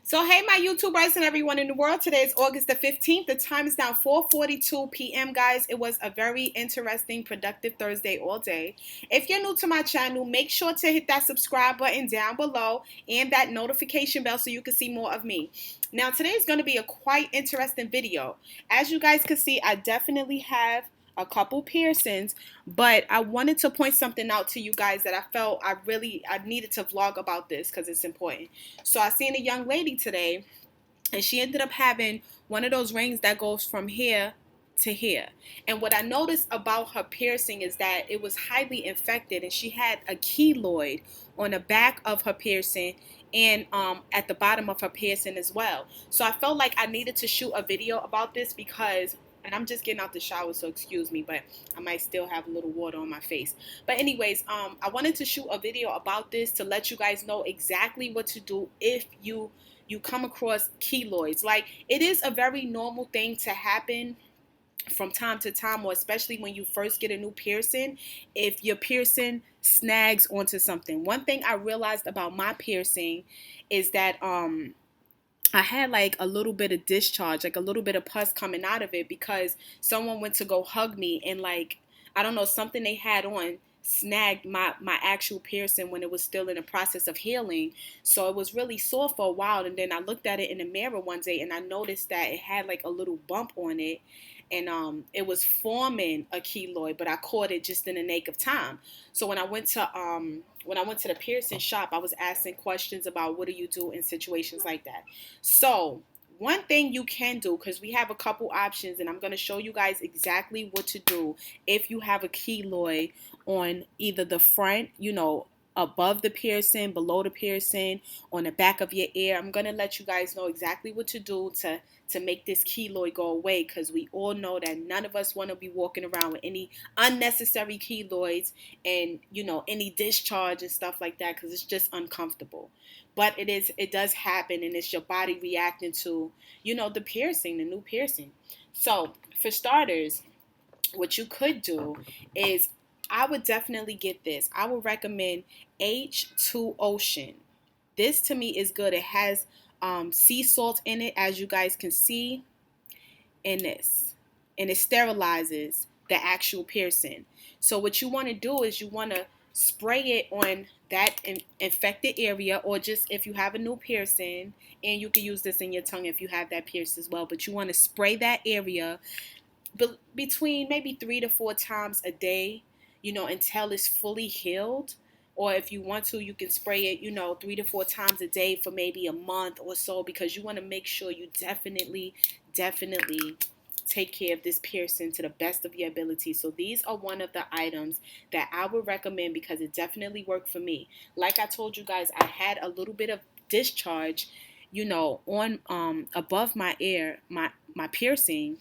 So hey my YouTubers and everyone in the world, today is August the 15th. The time is now 4:42 p.m. guys. It was a very interesting, productive Thursday all day. If you're new to my channel, make sure to hit that subscribe button down below and that notification bell so you can see more of me. Now today is going to be a quite interesting video. As you guys can see, I definitely have a couple piercings, but I wanted to point something out to you guys that I felt I needed to vlog about this because it's important. So I seen a young lady today, and she ended up having one of those rings that goes from here to here. And what I noticed about her piercing is that it was highly infected, and she had a keloid on the back of her piercing and at the bottom of her piercing as well. So I felt like I needed to shoot a video about this because, and I'm just getting out the shower, so excuse me, but I might still have a little water on my face. But anyways, I wanted to shoot a video about this to let you guys know exactly what to do if you come across keloids. Like, it is a very normal thing to happen from time to time, or especially when you first get a new piercing, if your piercing snags onto something. One thing I realized about my piercing is that I had like a little bit of discharge, like a little bit of pus coming out of it because someone went to go hug me, and like, I don't know, something they had on snagged my actual piercing when it was still in the process of healing. So it was really sore for a while, and then I looked at it in the mirror one day and I noticed that it had like a little bump on it, and it was forming a keloid, but I caught it just in the nick of time. So when I went to the piercing shop, I was asking questions about what do you do in situations like that. So one thing you can do, because we have a couple options, and I'm going to show you guys exactly what to do if you have a keloid on either the front, above the piercing, below the piercing, on the back of your ear. I'm going to let you guys know exactly what to do to make this keloid go away, because we all know that none of us want to be walking around with any unnecessary keloids and, any discharge and stuff like that, because it's just uncomfortable. But it does happen, and it's your body reacting to, the piercing, the new piercing. So for starters, what you could do is, I would definitely get this. I would recommend H2 Ocean. This to me is good. It has sea salt in it, as you guys can see in this, and it sterilizes the actual piercing. So what you want to do is you want to spray it on that infected area, or just if you have a new piercing, and you can use this in your tongue if you have that pierced as well, but you want to spray that area between maybe 3 to 4 times a day, until it's fully healed. Or if you want to, you can spray it, 3 to 4 times a day for maybe a month or so, because you want to make sure you definitely take care of this piercing to the best of your ability. So these are one of the items that I would recommend, because it definitely worked for me. Like I told you guys, I had a little bit of discharge, on above my ear, my piercing.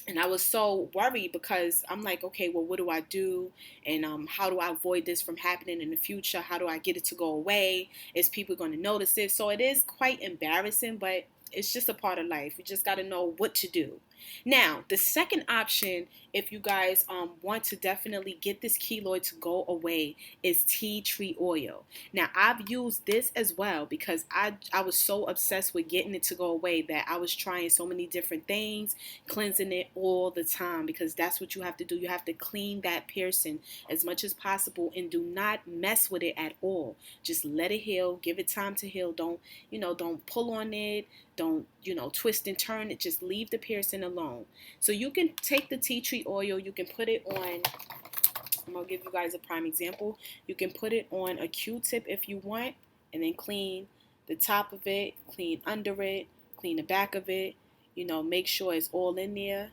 And I was so worried, because I'm like, okay, well, what do I do? And how do I avoid this from happening in the future? How do I get it to go away? Is people going to notice it? So it is quite embarrassing, but it's just a part of life. You just got to know what to do. Now, the second option, if you guys want to definitely get this keloid to go away, is tea tree oil. Now, I've used this as well, because I was so obsessed with getting it to go away that I was trying so many different things, cleansing it all the time, because that's what you have to do. You have to clean that piercing as much as possible, and do not mess with it at all. Just let it heal. Give it time to heal. Don't pull on it. Don't, twist and turn it. Just leave the piercing alone. So you can take the tea tree oil, you can put it on, I'm going to give you guys a prime example. You can put it on a Q-tip if you want, and then clean the top of it, clean under it, clean the back of it, make sure it's all in there.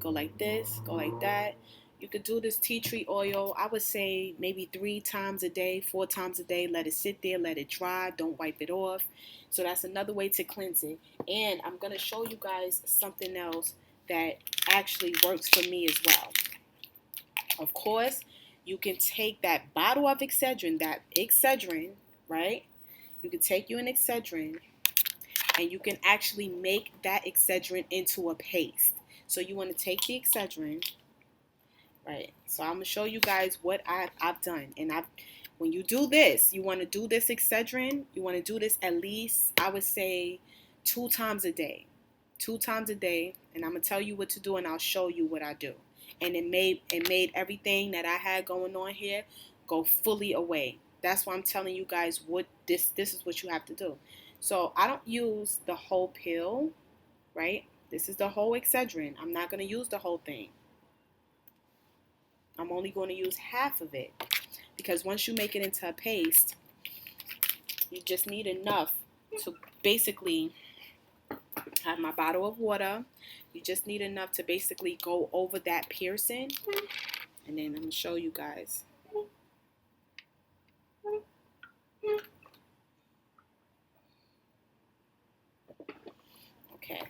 Go like this, go like that. You could do this tea tree oil, I would say maybe 3 times a day, 4 times a day. Let it sit there, let it dry, don't wipe it off. So that's another way to cleanse it. And I'm going to show you guys something else that actually works for me as well. Of course, you can take that bottle of Excedrin, right? You can take you an Excedrin, and you can actually make that Excedrin into a paste. So you want to take the Excedrin, right? So I'm going to show you guys what I've done. And when you do this, you want to do this Excedrin, you want to do this at least, I would say, 2 times a day. 2 times a day, and I'm going to tell you what to do, and I'll show you what I do. And it made everything that I had going on here go fully away. That's why I'm telling you guys what this is what you have to do. So I don't use the whole pill, right? This is the whole Excedrin. I'm not going to use the whole thing. I'm only going to use half of it, because once you make it into a paste, you just need enough to basically have my bottle of water. You just need enough to basically go over that piercing, and then I'm going to show you guys. Okay.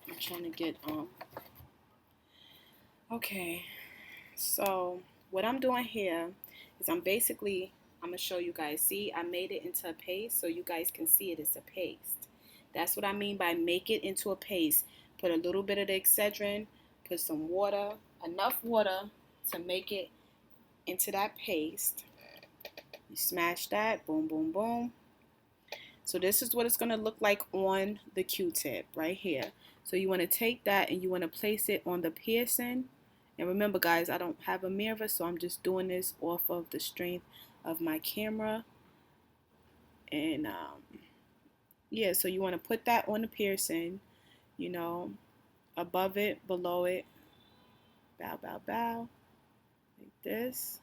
I'm trying to get okay. So what I'm doing here is I'm going to show you guys. See, I made it into a paste so you guys can see it as a paste. That's what I mean by make it into a paste. Put a little bit of the Excedrin, put some water, enough water to make it into that paste. You smash that, boom, boom, boom. So this is what it's going to look like on the Q-tip right here. So you want to take that and you want to place it on the piercing. And remember, guys, I don't have a mirror, so I'm just doing this off of the strength of my camera. And yeah, so you want to put that on the piercing, you know, above it, below it, bow, bow, bow, like this.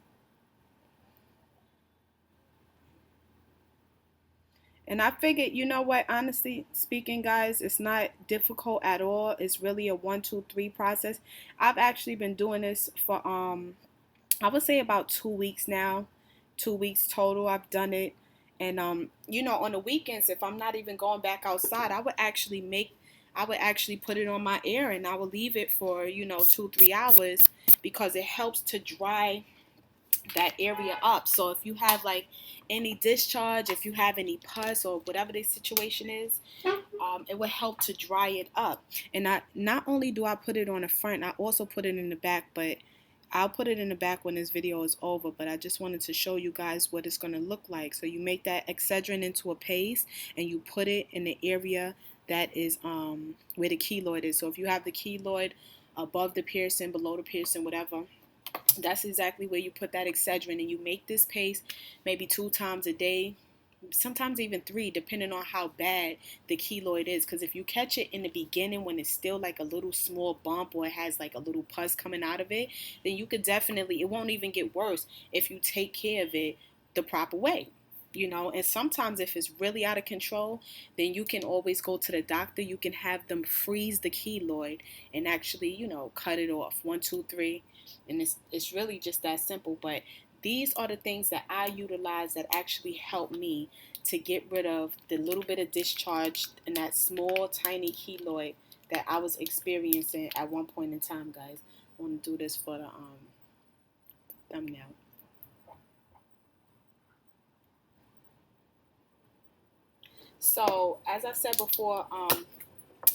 And I figured, you know what, honestly speaking, guys, it's not difficult at all. It's really a 1, 2, 3 process. I've actually been doing this for, I would say about 2 weeks now. 2 weeks total I've done it. And, you know, on the weekends, if I'm not even going back outside, I would actually put it on my ear and I would leave it for, you know, 2, 3 hours, because it helps to dry that area up. So if you have like any discharge, if you have any pus or whatever the situation is, it will help to dry it up. And not only do I put it on the front, I also put it in the back, but I'll put it in the back when this video is over. But I just wanted to show you guys what it's going to look like. So you make that Excedrin into a paste and you put it in the area that is where the keloid is. So if you have the keloid above the piercing, below the piercing, whatever, that's exactly where you put that Excedrin, and you make this paste maybe 2 times a day, sometimes even 3, depending on how bad the keloid is. Because if you catch it in the beginning when it's still like a little small bump or it has like a little pus coming out of it, then you could definitely, it won't even get worse if you take care of it the proper way. You know, and sometimes if it's really out of control, then you can always go to the doctor. You can have them freeze the keloid and actually, you know, cut it off. 1, 2, 3. And it's really just that simple. But these are the things that I utilize that actually help me to get rid of the little bit of discharge and that small, tiny keloid that I was experiencing at one point in time, guys. I want to do this for the thumbnail. So, as I said before,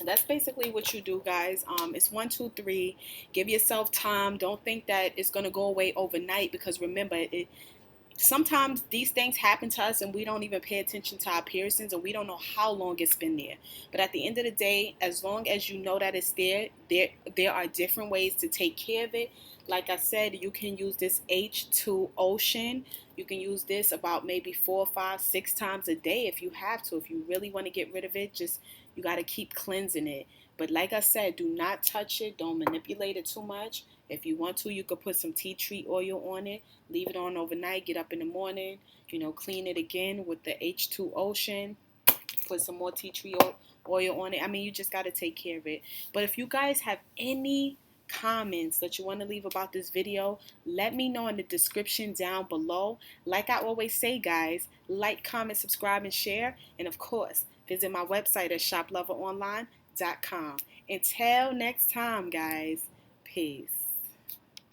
that's basically what you do, guys. It's 1, 2, 3. Give yourself time. Don't think that it's going to go away overnight, because remember, sometimes these things happen to us and we don't even pay attention to our piercings, and we don't know how long it's been there. But at the end of the day, as long as you know that it's there are different ways to take care of it. Like I said, you can use this H2 Ocean. You can use this about maybe 4, 5, 6 times a day if you have to. If you really want to get rid of it, you got to keep cleansing it. But like I said, do not touch it. Don't manipulate it too much. If you want to, you could put some tea tree oil on it. Leave it on overnight. Get up in the morning. You know, clean it again with the H2 Ocean. Put some more tea tree oil on it. I mean, you just got to take care of it. But if you guys have any comments that you want to leave about this video, let me know in the description down below. Like I always say, guys, like, comment, subscribe, and share. And of course, visit my website at shoploveronline.com. Until next time, guys, peace.